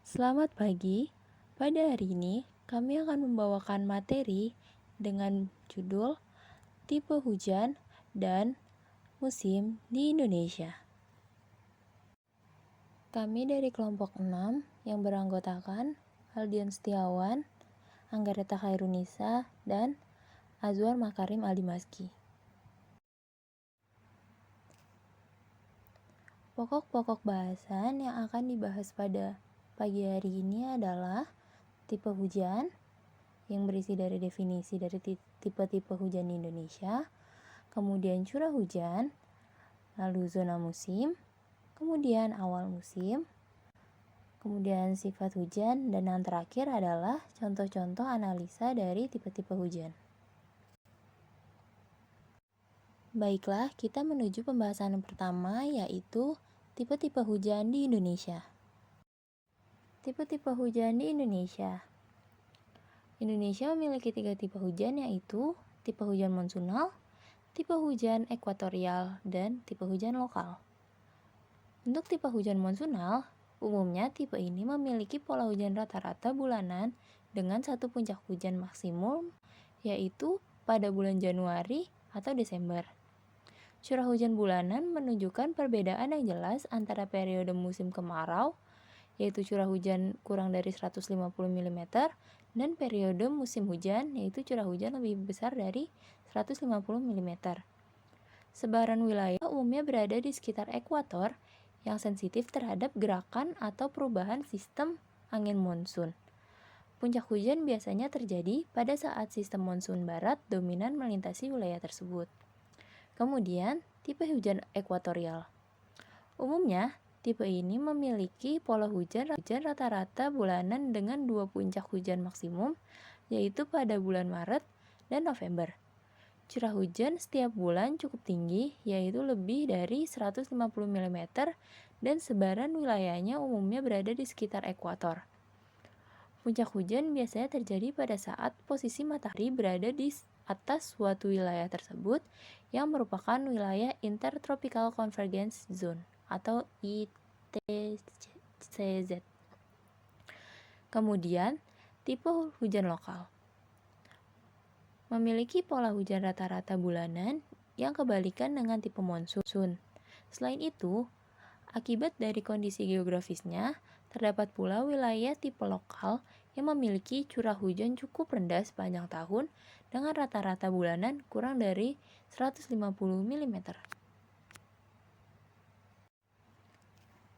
Selamat pagi. Pada hari ini, kami akan membawakan materi dengan judul Tipe Hujan dan Musim di Indonesia. Kami dari kelompok 6 yang beranggotakan Aldian Setiawan, Anggareta Khairunisa, dan Azwar Makarim Alimaski. Pokok-pokok bahasan yang akan dibahas pada pagi hari ini adalah tipe hujan, yang berisi dari definisi dari tipe-tipe hujan di Indonesia, kemudian curah hujan, lalu zona musim, kemudian awal musim, kemudian sifat hujan, dan yang terakhir adalah contoh-contoh analisa dari tipe-tipe hujan. Baiklah, kita menuju pembahasan yang pertama, yaitu tipe-tipe hujan di Indonesia. Tipe-tipe hujan di Indonesia. Indonesia memiliki 3 tipe hujan, yaitu tipe hujan monsunal, tipe hujan ekuatorial, dan tipe hujan lokal. Untuk tipe hujan monsunal, umumnya tipe ini memiliki pola hujan rata-rata bulanan dengan satu puncak hujan maksimum, yaitu pada bulan Januari atau Desember. Curah hujan bulanan menunjukkan perbedaan yang jelas antara periode musim kemarau, yaitu curah hujan kurang dari 150 mm, dan periode musim hujan, yaitu curah hujan lebih besar dari 150 mm. Sebaran wilayah umumnya berada di sekitar ekuator yang sensitif terhadap gerakan atau perubahan sistem angin monsun. Puncak hujan biasanya terjadi pada saat sistem monsun barat dominan melintasi wilayah tersebut. Kemudian, tipe hujan ekuatorial. Umumnya, tipe ini memiliki pola hujan rata-rata bulanan dengan 2 puncak hujan maksimum, yaitu pada bulan Maret dan November. Curah hujan setiap bulan cukup tinggi, yaitu lebih dari 150 mm, dan sebaran wilayahnya umumnya berada di sekitar ekuator. Puncak hujan biasanya terjadi pada saat posisi matahari berada di atas suatu wilayah tersebut yang merupakan wilayah Intertropical Convergence Zone atau ITCZ. Kemudian, tipe hujan lokal memiliki pola hujan rata-rata bulanan yang kebalikan dengan tipe monsun. Selain itu, akibat dari kondisi geografisnya, terdapat pula wilayah tipe lokal yang memiliki curah hujan cukup rendah sepanjang tahun dengan rata-rata bulanan kurang dari 150 mm.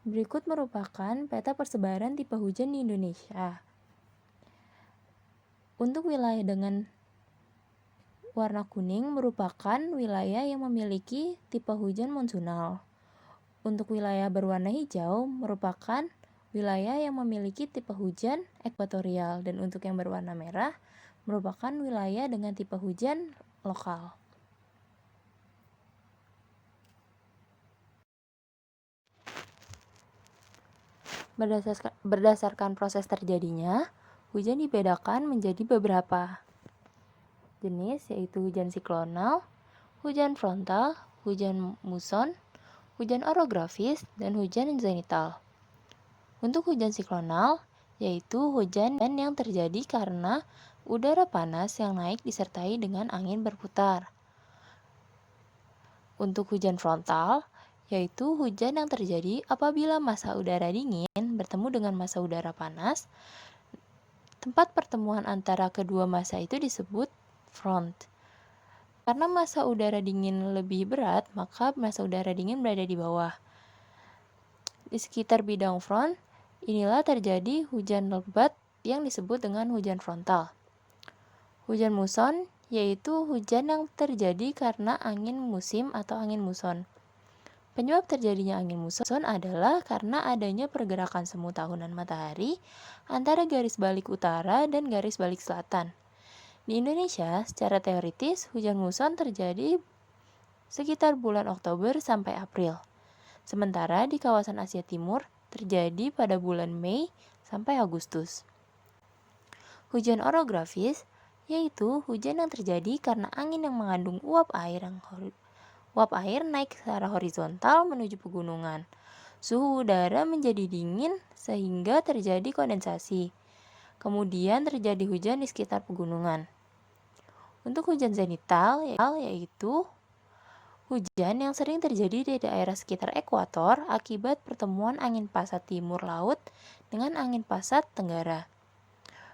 Berikut merupakan peta persebaran tipe hujan di Indonesia. Untuk wilayah dengan warna kuning merupakan wilayah yang memiliki tipe hujan monsunal. Untuk wilayah berwarna hijau merupakan wilayah yang memiliki tipe hujan ekuatorial, dan untuk yang berwarna merah merupakan wilayah dengan tipe hujan lokal. Berdasarkan proses terjadinya, hujan dibedakan menjadi beberapa jenis, yaitu hujan siklonal, hujan frontal, hujan muson, hujan orografis, dan hujan zenital. Untuk hujan siklonal, yaitu hujan yang terjadi karena udara panas yang naik disertai dengan angin berputar. Untuk hujan frontal, yaitu hujan yang terjadi apabila massa udara dingin bertemu dengan massa udara panas. Tempat pertemuan antara kedua massa itu disebut front. Karena massa udara dingin lebih berat, maka massa udara dingin berada di bawah. Di sekitar bidang front, inilah terjadi hujan lebat yang disebut dengan hujan frontal. Hujan muson yaitu hujan yang terjadi karena angin musim atau angin muson. Penyebab terjadinya angin muson adalah karena adanya pergerakan semu tahunan matahari antara garis balik utara dan garis balik selatan. Di Indonesia, secara teoritis, hujan muson terjadi sekitar bulan Oktober sampai April. Sementara di kawasan Asia Timur terjadi pada bulan Mei sampai Agustus. Hujan orografis yaitu hujan yang terjadi karena angin yang mengandung uap air naik secara horizontal menuju pegunungan. Suhu udara menjadi dingin sehingga terjadi kondensasi. Kemudian terjadi hujan di sekitar pegunungan. Untuk hujan zenital yaitu hujan yang sering terjadi di daerah sekitar ekuator akibat pertemuan angin pasat timur laut dengan angin pasat tenggara.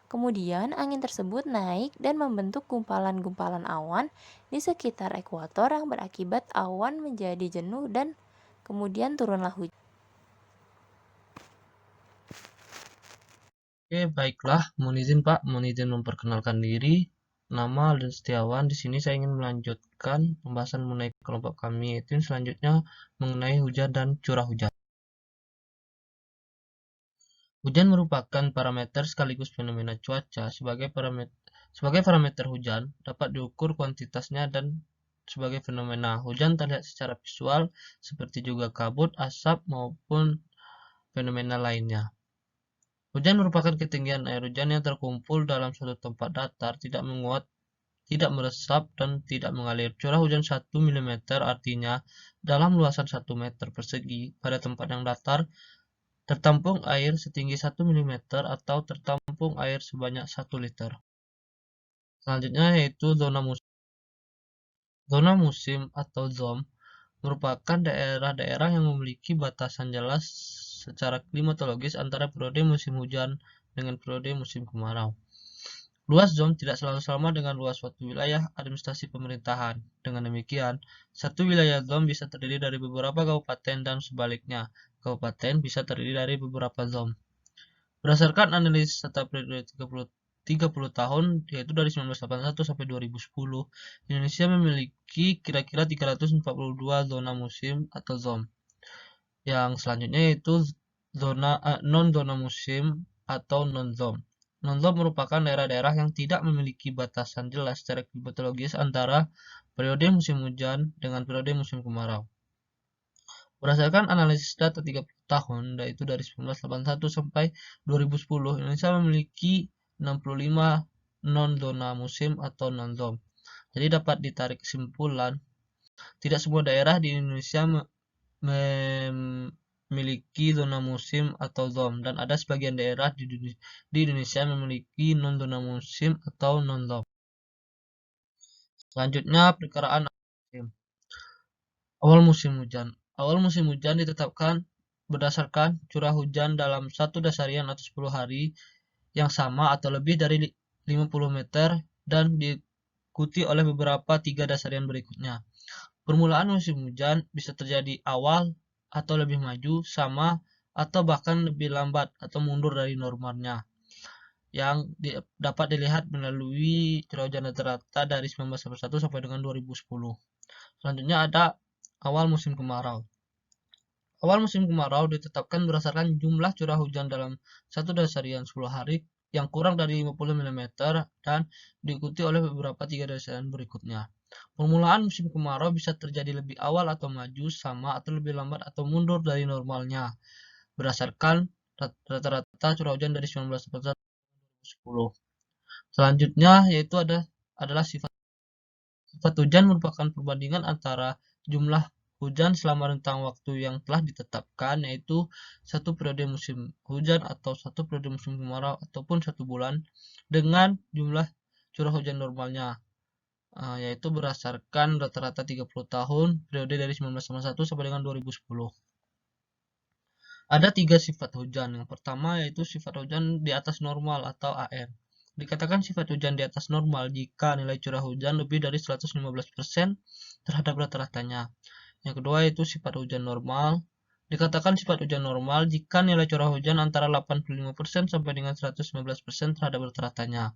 Kemudian angin tersebut naik dan membentuk gumpalan-gumpalan awan di sekitar ekuator yang berakibat awan menjadi jenuh dan kemudian turunlah hujan. Oke, baiklah. Mohon izin Pak, mohon izin memperkenalkan diri. Nama Alden Setiawan. Di sini saya ingin melanjutkan pembahasan mengenai kelompok kami, yaitu selanjutnya mengenai hujan dan curah hujan. Hujan merupakan parameter sekaligus fenomena cuaca. Sebagai parameter hujan dapat diukur kuantitasnya dan sebagai fenomena hujan terlihat secara visual seperti juga kabut, asap maupun fenomena lainnya. Hujan merupakan ketinggian air hujan yang terkumpul dalam suatu tempat datar, tidak menguap, tidak meresap, dan tidak mengalir. Curah hujan 1 mm artinya dalam luasan 1 meter persegi pada tempat yang datar, tertampung air setinggi 1 mm atau tertampung air sebanyak 1 liter. Selanjutnya yaitu zona musim. Zona musim atau ZOM merupakan daerah-daerah yang memiliki batasan jelas secara klimatologis antara periode musim hujan dengan periode musim kemarau. Luas zon tidak selalu sama dengan luas suatu wilayah administrasi pemerintahan. Dengan demikian, satu wilayah zon bisa terdiri dari beberapa kabupaten dan sebaliknya, kabupaten bisa terdiri dari beberapa zon. Berdasarkan analisis data periode 30 tahun, yaitu dari 1981 sampai 2010, Indonesia memiliki kira-kira 342 zona musim atau zon. Yang selanjutnya yaitu non-zona musim atau non-zon. Non-zon merupakan daerah-daerah yang tidak memiliki batasan jelas secara klimatologis antara periode musim hujan dengan periode musim kemarau. Berdasarkan analisis data 30 tahun, yaitu dari 1981 sampai 2010, Indonesia memiliki 65 non-zona musim atau non-zon. Jadi dapat ditarik kesimpulan, tidak semua daerah di Indonesia memiliki zona musim atau zon, dan ada sebagian daerah di Indonesia memiliki non-zona musim atau non-zon. Selanjutnya, perkiraan musim. Awal musim hujan. Awal musim hujan ditetapkan berdasarkan curah hujan dalam satu dasarian atau 10 hari yang sama atau lebih dari 50 meter dan diikuti oleh beberapa 3 dasarian berikutnya. Permulaan musim hujan bisa terjadi awal atau lebih maju, sama, atau bahkan lebih lambat atau mundur dari normalnya, yang dapat dilihat melalui curah hujan rata-rata dari 1991 sampai dengan 2010. Selanjutnya ada awal musim kemarau. Awal musim kemarau ditetapkan berdasarkan jumlah curah hujan dalam satu dasarian 10 hari yang kurang dari 50 mm dan diikuti oleh beberapa 3 dasarian berikutnya. Permulaan musim kemarau bisa terjadi lebih awal atau maju, sama, atau lebih lambat atau mundur dari normalnya berdasarkan rata-rata curah hujan dari 1991 2010. Selanjutnya yaitu adalah sifat hujan merupakan perbandingan antara jumlah hujan selama rentang waktu yang telah ditetapkan, yaitu satu periode musim hujan atau satu periode musim kemarau ataupun 1 bulan, dengan jumlah curah hujan normalnya, yaitu berdasarkan rata-rata 30 tahun periode dari 1991 sampai dengan 2010. Ada 3 sifat hujan. Yang pertama yaitu sifat hujan di atas normal atau AM. Dikatakan sifat hujan di atas normal jika nilai curah hujan lebih dari 115% terhadap rata-ratanya. Yang kedua yaitu sifat hujan normal. Dikatakan sifat hujan normal jika nilai curah hujan antara 85% sampai dengan 115% terhadap rata-ratanya.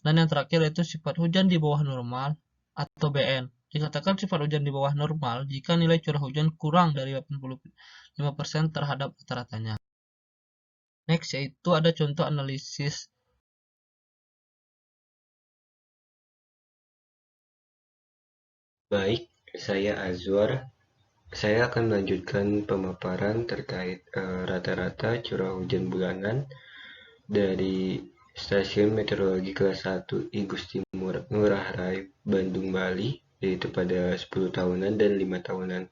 Dan yang terakhir yaitu sifat hujan di bawah normal atau BN. Dikatakan sifat hujan di bawah normal jika nilai curah hujan kurang dari 85% terhadap rata-ratanya. Next yaitu ada contoh analisis. Baik, saya Azwar. Saya akan melanjutkan pemaparan terkait rata-rata curah hujan bulanan dari Stasiun Meteorologi Kelas 1 I Gusti Ngurah Rai, Bandung, Bali, yaitu pada 10 tahunan dan 5 tahunan.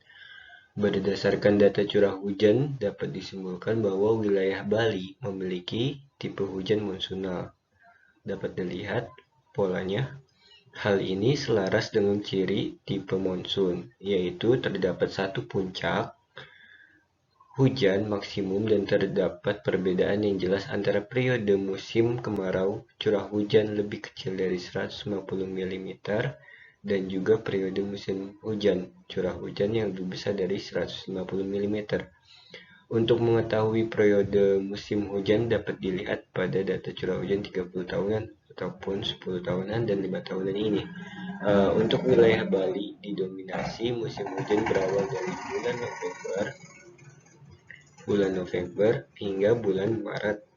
Berdasarkan data curah hujan, dapat disimpulkan bahwa wilayah Bali memiliki tipe hujan monsunal. Dapat dilihat polanya. Hal ini selaras dengan ciri tipe monsun, yaitu terdapat satu puncak hujan maksimum dan terdapat perbedaan yang jelas antara periode musim kemarau curah hujan lebih kecil dari 150 mm dan juga periode musim hujan curah hujan yang lebih besar dari 150 mm. Untuk mengetahui periode musim hujan dapat dilihat pada data curah hujan 30 tahunan ataupun 10 tahunan dan 5 tahunan ini. Untuk wilayah Bali didominasi musim hujan berawal dari bulan November hingga bulan Maret.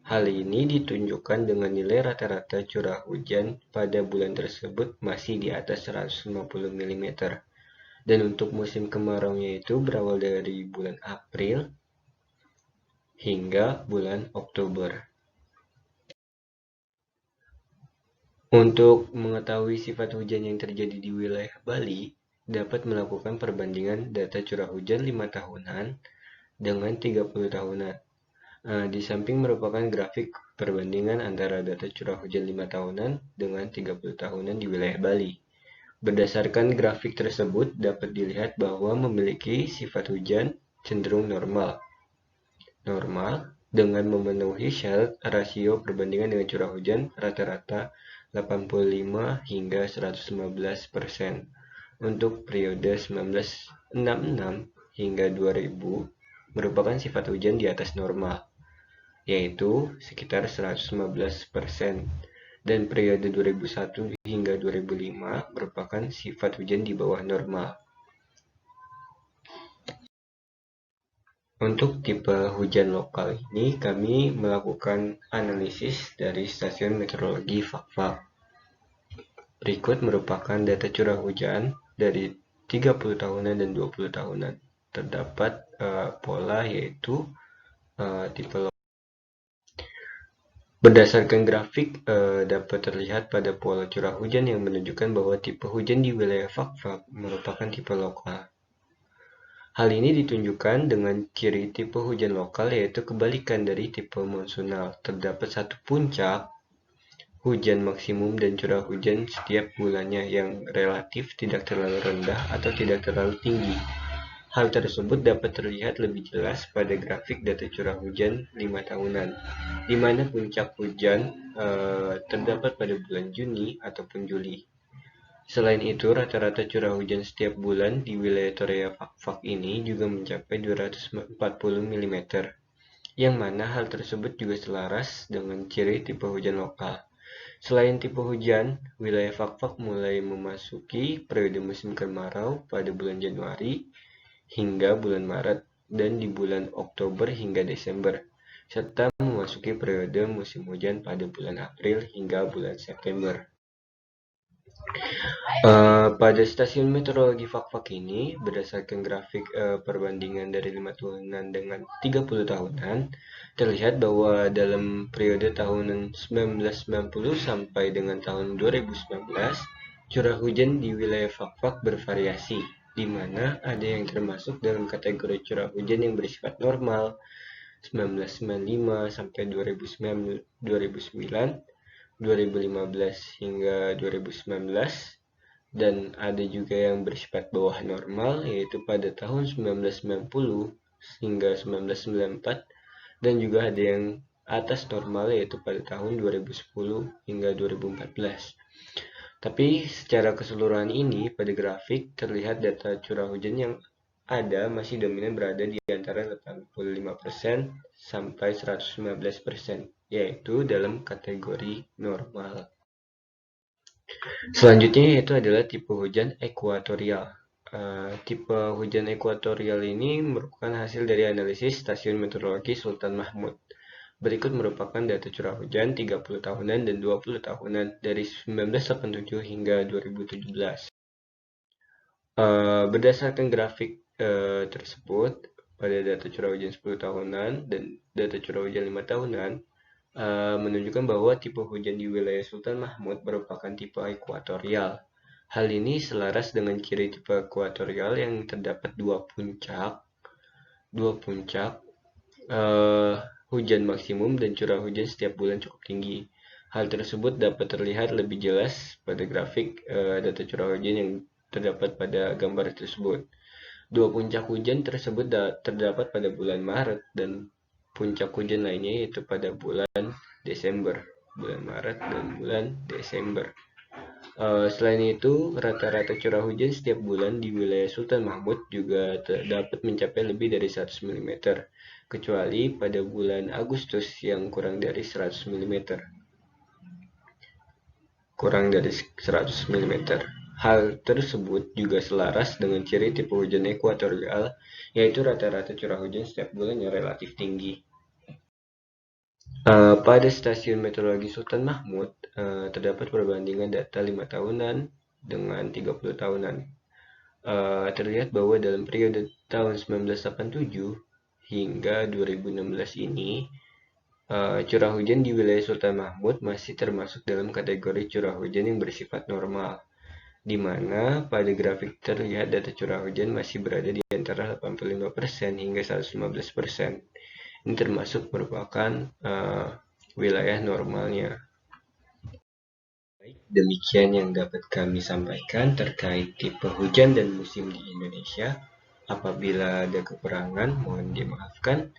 Hal ini ditunjukkan dengan nilai rata-rata curah hujan pada bulan tersebut masih di atas 150 mm. Dan untuk musim kemaraunya itu berawal dari bulan April hingga bulan Oktober. Untuk mengetahui sifat hujan yang terjadi di wilayah Bali, dapat melakukan perbandingan data curah hujan 5 tahunan dengan 30 tahunan. Di samping merupakan grafik perbandingan antara data curah hujan 5 tahunan dengan 30 tahunan di wilayah Bali. Berdasarkan grafik tersebut dapat dilihat bahwa memiliki sifat hujan cenderung normal dengan memenuhi syarat rasio perbandingan dengan curah hujan rata-rata 85 hingga 115%. Untuk periode 1966 hingga 2000 merupakan sifat hujan di atas normal, yaitu sekitar 115%. Dan periode 2001 hingga 2005 merupakan sifat hujan di bawah normal. Untuk tipe hujan lokal ini, kami melakukan analisis dari stasiun meteorologi Fakfak. Berikut merupakan data curah hujan dari 30 tahunan dan 20 tahunan. Terdapat pola yaitu tipe lokal. Berdasarkan grafik dapat terlihat pada pola curah hujan yang menunjukkan bahwa tipe hujan di wilayah Fakfak merupakan tipe lokal. Hal ini ditunjukkan dengan ciri tipe hujan lokal yaitu kebalikan dari tipe monsunal. Terdapat satu puncak hujan maksimum dan curah hujan setiap bulannya yang relatif tidak terlalu rendah atau tidak terlalu tinggi. Hal tersebut dapat terlihat lebih jelas pada grafik data curah hujan 5 tahunan, di mana puncak hujan terdapat pada bulan Juni ataupun Juli. Selain itu, rata-rata curah hujan setiap bulan di wilayah Torea Fakfak ini juga mencapai 240 mm, yang mana hal tersebut juga selaras dengan ciri tipe hujan lokal. Selain tipe hujan, wilayah Fakfak mulai memasuki periode musim kemarau pada bulan Januari hingga bulan Maret dan di bulan Oktober hingga Desember, serta memasuki periode musim hujan pada bulan April hingga bulan September. Pada stasiun meteorologi Fakfak ini, berdasarkan grafik perbandingan dari 5 tahunan dengan 30 tahunan, terlihat bahwa dalam periode tahun 1990 sampai dengan tahun 2019, curah hujan di wilayah Fakfak bervariasi, di mana ada yang termasuk dalam kategori curah hujan yang bersifat normal 1995 sampai 2009, 2015 hingga 2019, dan ada juga yang bersifat bawah normal yaitu pada tahun 1990 hingga 1994, dan juga ada yang atas normal yaitu pada tahun 2010 hingga 2014. Tapi secara keseluruhan ini pada grafik terlihat data curah hujan yang ada masih dominan berada di antara 85% sampai 115%, yaitu dalam kategori normal. Selanjutnya yaitu adalah tipe hujan ekuatorial. Tipe hujan ekuatorial ini merupakan hasil dari analisis stasiun meteorologi Sultan Mahmud. Berikut merupakan data curah hujan 30 tahunan dan 20 tahunan dari 1987 hingga 2017. Berdasarkan grafik tersebut, pada data curah hujan 10 tahunan dan data curah hujan 5 tahunan, menunjukkan bahwa tipe hujan di wilayah Sultan Mahmud merupakan tipe ekuatorial. Hal ini selaras dengan ciri tipe ekuatorial yang terdapat dua puncak hujan maksimum dan curah hujan setiap bulan cukup tinggi. Hal tersebut dapat terlihat lebih jelas pada grafik data curah hujan yang terdapat pada gambar tersebut. Dua puncak hujan tersebut terdapat pada bulan Maret dan puncak hujan lainnya yaitu pada bulan Desember. Bulan Maret dan bulan Desember. Selain itu, rata-rata curah hujan setiap bulan di wilayah Sultan Mahmud juga dapat mencapai lebih dari 100 mm, kecuali pada bulan Agustus yang kurang dari 100 mm. Hal tersebut juga selaras dengan ciri tipe hujan ekuatorial, yaitu rata-rata curah hujan setiap bulan yang relatif tinggi. Pada stasiun meteorologi Sultan Mahmud, terdapat perbandingan data 5 tahunan dengan 30 tahunan. Terlihat bahwa dalam periode tahun 1987 hingga 2016 ini, curah hujan di wilayah Sultan Mahmud masih termasuk dalam kategori curah hujan yang bersifat normal, di mana pada grafik terlihat data curah hujan masih berada di antara 85% hingga 115%. Ini termasuk merupakan wilayah normalnya. Baik, demikian yang dapat kami sampaikan terkait tipe hujan dan musim di Indonesia. Apabila ada kekurangan, mohon dimaafkan.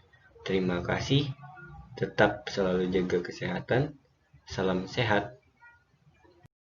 Terima kasih. Tetap selalu jaga kesehatan. Salam sehat.